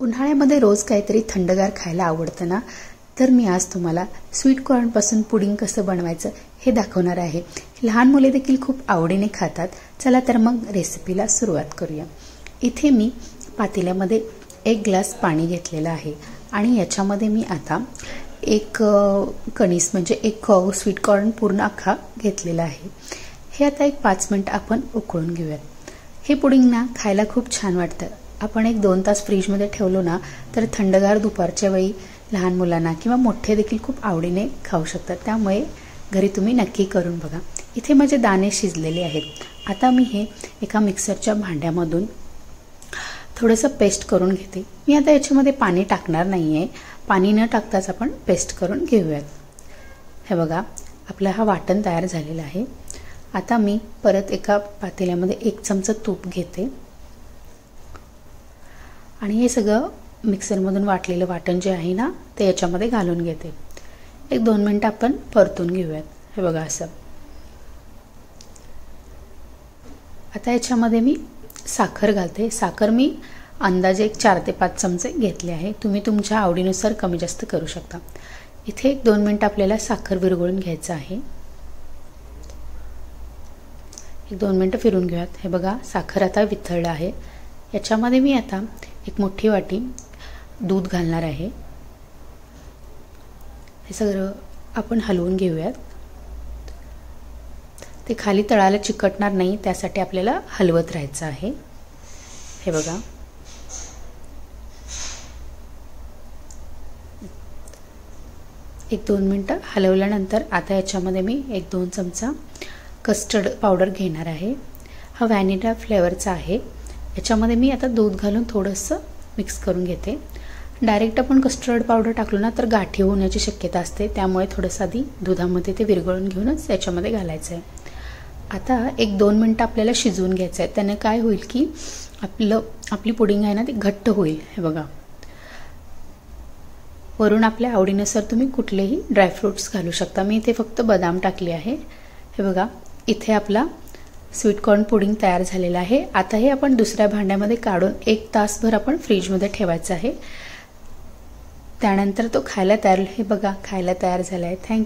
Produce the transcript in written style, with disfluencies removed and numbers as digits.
उन्हाळ्यामध्ये रोज काहीतरी थंडगार खायला आवडतं ना, तर मी आज तुम्हाला स्वीट कॉर्नपासून पुडिंग कसं बनवायचं हे दाखवणार आहे। लहान मुले देखील खूप आवडीने खातात। चला तर मग रेसिपीला सुरुवात करूया। इथे मी पातेल्यामध्ये 1 ग्लास पाणी घेतलेलं आहे आणि याच्यामध्ये मी आता एक कणीस म्हणजे एक स्वीट कॉर्न पूर्ण अख्खा घेतलेला आहे। हे आता एक 5 मिनिट आपण उकळून घेऊयात। हे पुडिंग ना खायला खूप छान वाटतं। आपण 1-2 तास फ्रीज मध्ये ठेवलो ना तर थंडगार दुपारच्या वेळी लहान मुलांना किंवा मोठे देखील खूप आवडीने खाऊ शकतात। त्यामुळे घरी तुम्ही नक्की करून बघा। इथे माझे दाणे शिजलेले आहेत। आता मी हे एका मिक्सरच्या भांड्यामधून थोडंसं पेस्ट करून घेते। मी आता याच्यामध्ये पाणी टाकणार नाहीये। पाणी न टाकताच आपण पेस्ट करून घेऊयात। हे बघा आपला हा वाटण तयार झालेला आहे। आता मी परत एका पातेल्यामध्ये 1 चमचा तूप घेते आणि हे सगळं मिक्सर मधून वाटलेलं वाटण जे आहे ना ते याच्यामध्ये घालून घेते। 1-2 मिनिट आपण परतून घेऊयात। हे बघा असं। आता याच्यामध्ये मी साखर घालते। साखर मी अंदाजे 4 ते 5 चमचे घेतले आहे। तुम्ही तुमच्या आवडीनुसार कमी जास्त करू शकता। इथे 1-2 मिनिट आपल्याला साखर विरघळून घ्यायचं आहे। 1-2 मिनिट फिरून घेऊयात। हे बघा साखर आता वितळलं आहे। याच्यामध्ये मी आता 1 मोठी वाटी दूध घालणार आहे। हे सगळं आपण हलवून घेऊयात। ते खाली तळाला चिकटणार नाही त्यासाठी आपल्याला हलवत राहायचं आहे। हे बघा 1-2 मिनिट हलवल्यानंतर आता याच्यामध्ये मी 1-2 चमचा कस्टर्ड पावडर घेणार आहे। हा व्हॅनिला फ्लेवरचा आहे। याच्यामध्ये मी आता दूध घालून थोडंसं मिक्स करून घेते। डायरेक्ट आपण कस्टर्ड पावडर टाकलो ना तर गाठी होण्याची शक्यता असते। त्यामुळे थोडंसं आधी दुधामध्ये ते विरघळून घेऊनच याच्यामध्ये घालायचं आहे। आता 1-2 मिनिट आपल्याला शिजवून घ्यायचं आहे। त्याने काय होईल की आपली पुडिंग आहे ना ती घट्ट होईल। हे बघा वरून आपल्या आवडीनुसार तुम्ही कुठलेही ड्रायफ्रुट्स घालू शकता। मी इथे फक्त बदाम टाकले आहे। हे बघा इथे आपला स्वीट कॉर्न पुडिंग तयार झालेला आहे। आता हे आपण दुसऱ्या भांड्यामध्ये काढून 1 तासभर आपण फ्रीज मध्ये ठेवायचं आहे। त्यानंतर तो खायला तयार हे बघा खायला तयार झाला आहे। थँक